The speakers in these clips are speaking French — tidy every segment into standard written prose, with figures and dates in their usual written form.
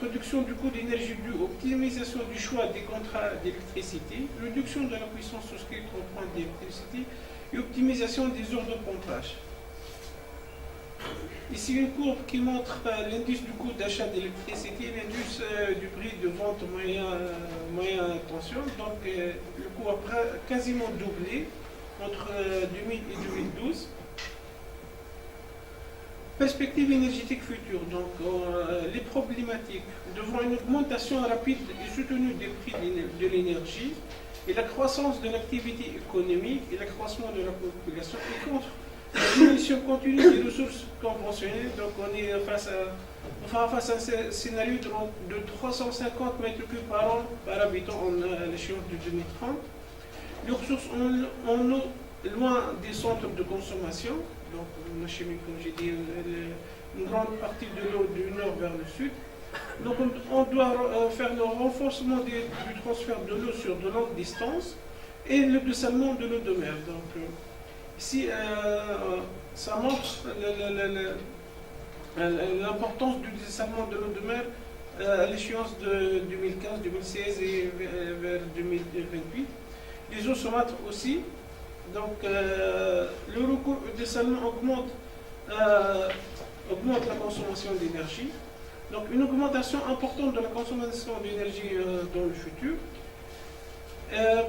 réduction du coût d'énergie due, optimisation du choix des contrats d'électricité, réduction de la puissance souscrite au point d'électricité et optimisation des heures de pompage. Ici une courbe qui montre l'indice du coût d'achat d'électricité et l'indice du prix de vente moyen tension. Donc le coût a quasiment doublé entre 2000 et 2012. Perspective énergétique future, donc les problématiques devant une augmentation rapide et soutenue des prix de l'énergie et la croissance de l'activité économique et l'accroissement de la population et contre la diminution continue des ressources conventionnelles. Donc on est face à un scénario de 350 mètres cubes par an par habitant à l'échéance de 2030. Les ressources en eau loin des centres de consommation. Donc, la chimie, comme j'ai dit, une grande partie de l'eau du nord vers le sud. Donc, on doit faire le renforcement du transfert de l'eau sur de longues distances et le dessalement de l'eau de mer. Donc, ici, ça montre l'importance du dessalement de l'eau de mer à l'échéance de 2015, 2016 et vers 2028. Les eaux saumâtres aussi. Donc, le recours au dessalement augmente la consommation d'énergie. Donc, une augmentation importante de la consommation d'énergie dans le futur.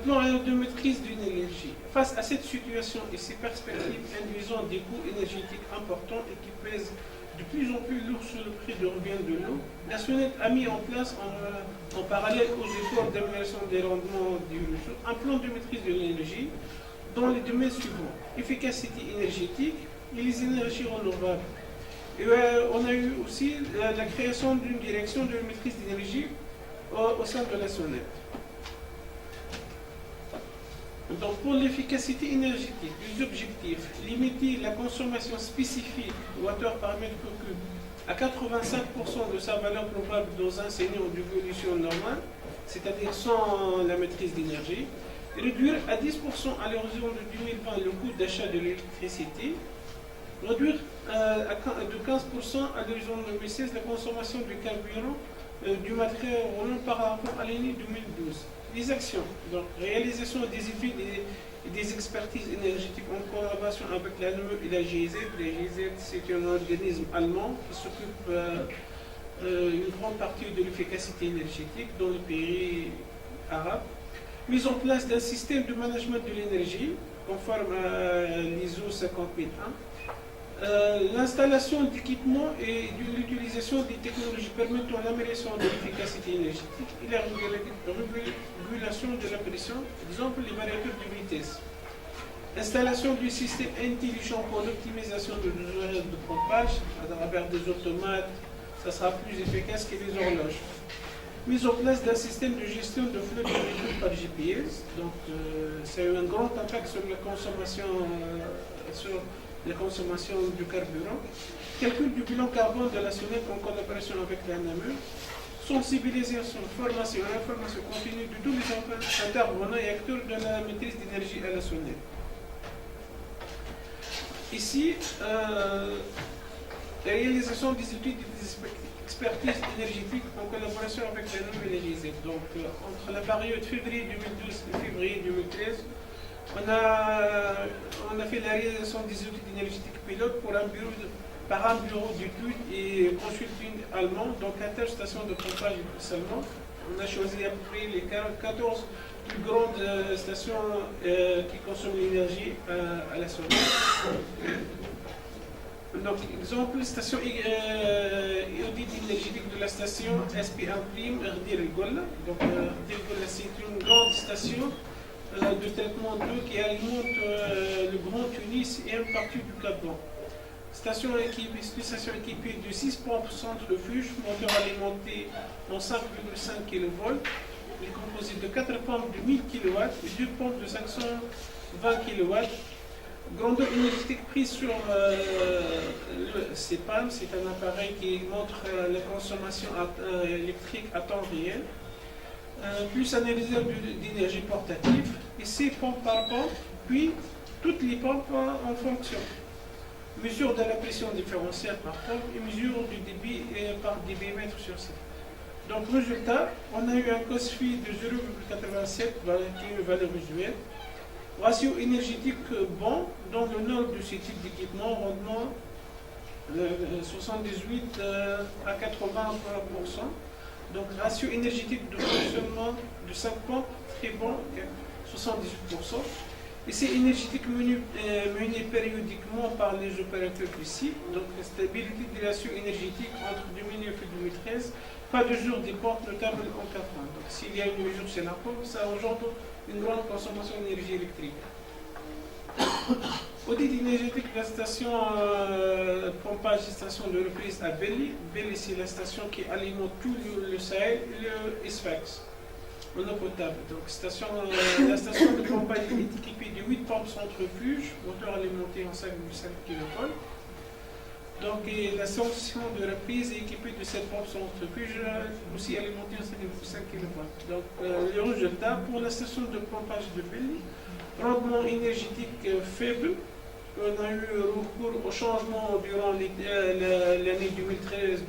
Plan de maîtrise de l'énergie. Face à cette situation et ces perspectives induisant des coûts énergétiques importants et qui pèsent de plus en plus lourd sur le prix de revient de l'eau, la SONED a mis en place, en parallèle aux efforts d'amélioration des rendements des ressources, un plan de maîtrise de l'énergie dans les domaines suivants: efficacité énergétique et les énergies renouvelables. Et on a eu aussi la création d'une direction de maîtrise d'énergie au sein de la SONED. Donc pour l'efficacité énergétique, les objectifs: limiter la consommation spécifique watt par mètre cube à 85% de sa valeur probable dans un scénario d'évolution normale, c'est-à-dire sans la maîtrise d'énergie. Réduire à 10% à l'horizon de 2020 le coût d'achat de l'électricité. Réduire de 15% à l'horizon de 2016 la consommation du carburant du matériel roulant par rapport à l'année 2012. Les actions, donc réalisation des études et des expertises énergétiques en collaboration avec l'ANME et la GIZ. La GIZ, c'est un organisme allemand qui s'occupe une grande partie de l'efficacité énergétique dans les pays arabes. Mise en place d'un système de management de l'énergie conforme à l'ISO 50001. L'installation d'équipements et l'utilisation des technologies permettant l'amélioration de l'efficacité énergétique et la régulation de la pression, exemple les variateurs de vitesse. Installation du système intelligent pour l'optimisation de l'horaire de pompage à travers des automates, ça sera plus efficace que les horloges. Mise en place d'un système de gestion de flux de véhicules par GPS, donc ça a eu un grand impact sur la consommation du carburant. Calcul du bilan carbone de la SONED en collaboration avec l'ANME. Sensibilisation, formation et information continue de tous les intervenants et acteurs de la maîtrise d'énergie à la SONED. Ici, la réalisation des études et des expertise énergétique en collaboration avec l'ANME et la GIZ. Donc, entre la période février 2012 et février 2013, on a fait la réalisation des études énergétiques pilotes par un bureau d'études et consulting allemand, donc 14 stations de pompage seulement. On a choisi à peu près les 14 plus grandes stations qui consomment l'énergie à la SONED. Donc, exemple, station audit énergétique de la station SP1 Rdir El Golla. Donc, Rdir El Golla, c'est une grande station de traitement d'eau qui alimente le Grand Tunis et une partie du Cap Blanc. Station équipée de 6 pompes centrifuges, moteur alimenté en 5,5 kV. Il est composé de 4 pompes de 1000 kW et 2 pompes de 520 kW. Grandeur énergétique prise sur le CPAM, c'est un appareil qui montre la consommation électrique à temps réel, plus un réserve d'énergie portatif, et 6 pompes par pompe, puis toutes les pompes en fonction. Mesure de la pression différentielle par pompe et mesure du débit par débitmètre sur 7. Donc, résultat, on a eu un COSFI de 0,87, qui est une valeur usuelle. Ratio énergétique bon, dans le nord de ce type d'équipement, rendement 78 à 80%. Donc, ratio énergétique de fonctionnement de 5 pompes, très bon, 78%. Et c'est énergétique mené périodiquement par les opérateurs ici. Donc, la stabilité des ratios énergétiques entre 2009 et 2013, pas de jour des pompes notables en 4 ans. Donc, s'il y a une mesure chez la pompe, ça engendre une grande consommation d'énergie électrique. Audit énergétique de la station pompage et station de reprise à Belly. Belly, c'est la station qui alimente tout le Sahel et le ISFAX. En eau potable. Donc, la station de pompage est équipée de 8 pompes centrifuges, moteur alimenté en 5,5 kV. Donc, et la station de reprise est équipée de 7 pompes centrifuges, aussi alimentées en 5,5 kV. Donc, le résultat pour la station de pompage de Belly, rendement énergétique faible. On a eu recours au changement durant l'année 2013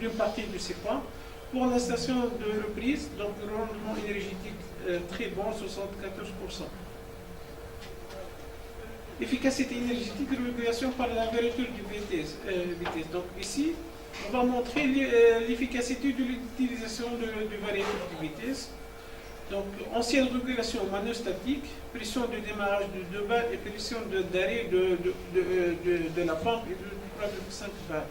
d'une partie de ces pompes. Pour la station de reprise, donc le rendement énergétique très bon, 74%. Efficacité énergétique de régulation par la variateur du vitesse. Donc ici, on va montrer l'efficacité de l'utilisation du variateur de vitesse. Donc ancienne régulation manostatique, pression de démarrage de 2 bar et pression d'arrêt de la pompe et de 3,5 bar.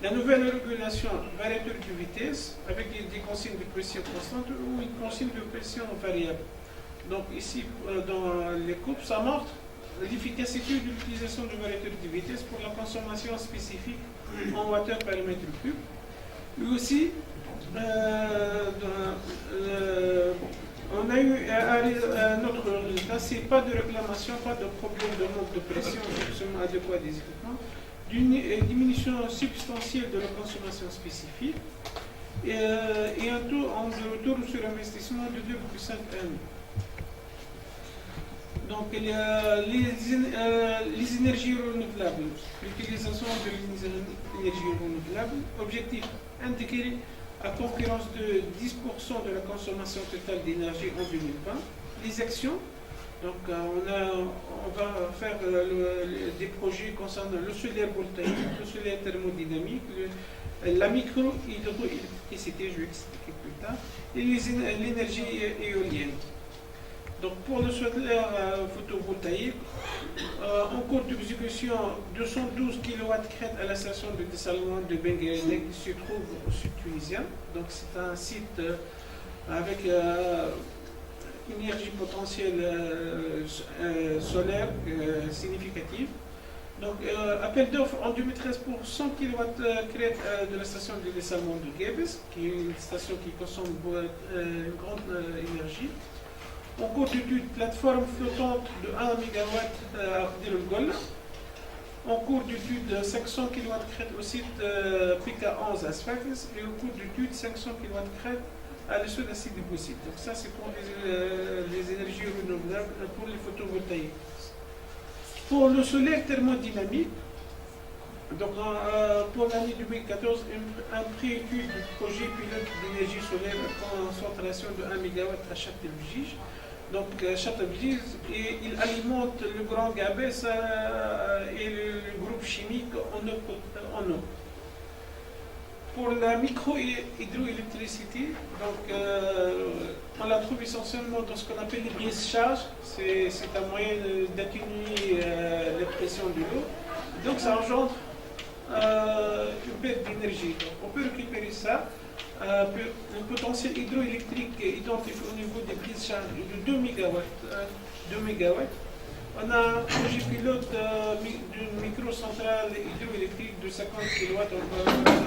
La nouvelle régulation variateur de vitesse avec des consignes de pression constante ou une consigne de pression variable. Donc ici, dans les coupes, ça montre l'efficacité de l'utilisation du variateur de vitesse pour la consommation spécifique en watts par mètre cube. Et aussi, on a eu un autre résultat, c'est pas de réclamation, pas de problème de manque de pression, fonctionnement adéquat des équipements, d'une diminution substantielle de la consommation spécifique et un taux en retour sur investissement de 2,5 M. Donc les énergies renouvelables, l'utilisation de l'énergie renouvelable, objectif intégrer à concurrence de 10% de la consommation totale d'énergie en 2020. Les actions, donc on va faire des projets concernant le solaire voltaïque, le solaire thermodynamique, la micro-hydroélectricité, je vais expliquer plus tard, et l'énergie éolienne. Donc pour le solaire photovoltaïque, en cours d'exécution, 212 kW crête à la station de dessalement de Benguéréné qui se trouve au sud tunisien. Donc c'est un site avec une énergie potentielle solaire significative. Donc appel d'offres en 2013 pour 100 kW crête de la station de dessalement de Guébes, qui est une station qui consomme une grande énergie. En cours d'étude, plateforme flottante de 1 MW à Dirul. En cours d'étude, 500 kW crête au site PK11 à Sfax. Et en cours d'étude, 500 kW crête à l'issue d'un site de Boussit. Donc ça, c'est pour les énergies renouvelables, pour les photovoltaïques. Pour le solaire thermodynamique, donc pour l'année 2014, un pré-étude du projet pilote d'énergie solaire à concentration de 1 MW à Châteaubrigige. Donc Châteaubrigige, il alimente le Grand Gabès et le groupe chimique en eau. Pour la micro-hydroélectricité, donc on la trouve essentiellement dans ce qu'on appelle les brises-charges. C'est un moyen d'atténuer la pression de l'eau. Donc ça engendre une perte d'énergie. On peut récupérer ça. Le potentiel hydroélectrique identifié au niveau des brises-charges de 2 MW. On a un projet pilote d'une microcentrale hydroélectrique de 50 kW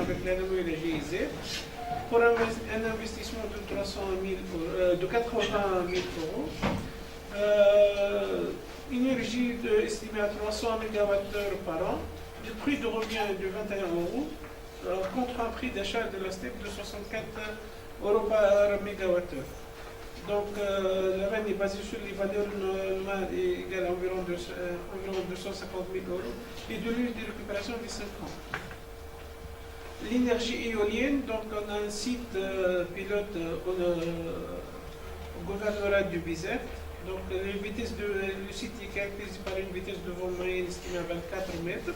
avec l'ANAMO et la GIZ pour un investissement de 80 000 euros. Énergie estimée à 300 MWh par an. Le prix de revient de 21 euros contre un prix d'achat de la STEP de 64 euros par mégawattheure. Donc la REN est basée sur les valeurs normales et égale à environ 250 000 euros et de l'usine de récupération des 5 ans. l'énergie éolienne, donc on a un site pilote au gouvernorat du Bizet. Donc le site est caractérisé par une vitesse de vol moyenne estimée à 24 mètres.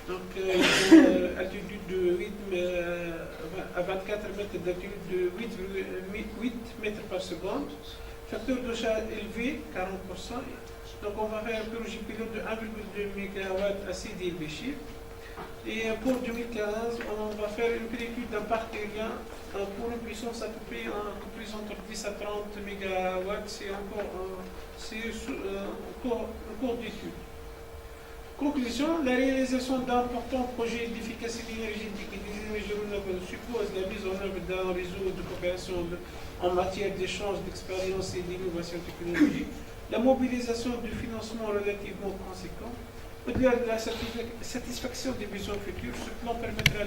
Donc une altitude de 24 mètres d'altitude de 8 mètres par seconde. Facteur de chaleur élevé, 40%. Donc on va faire un projet pilote de 1,2 MW à 6 dBH. Et pour 2015, on va faire une préétude d'un parc éolien pour une puissance à peu près entre 10 à 30 MW. C'est encore en cours d'étude. Conclusion, la réalisation d'importants projets d'efficacité énergétique et des énergies renouvelables suppose la mise en œuvre d'un réseau de coopération en matière d'échange d'expériences et d'innovation technologique, la mobilisation du financement relativement conséquent. Au-delà de la satisfaction des besoins futurs, ce plan permettra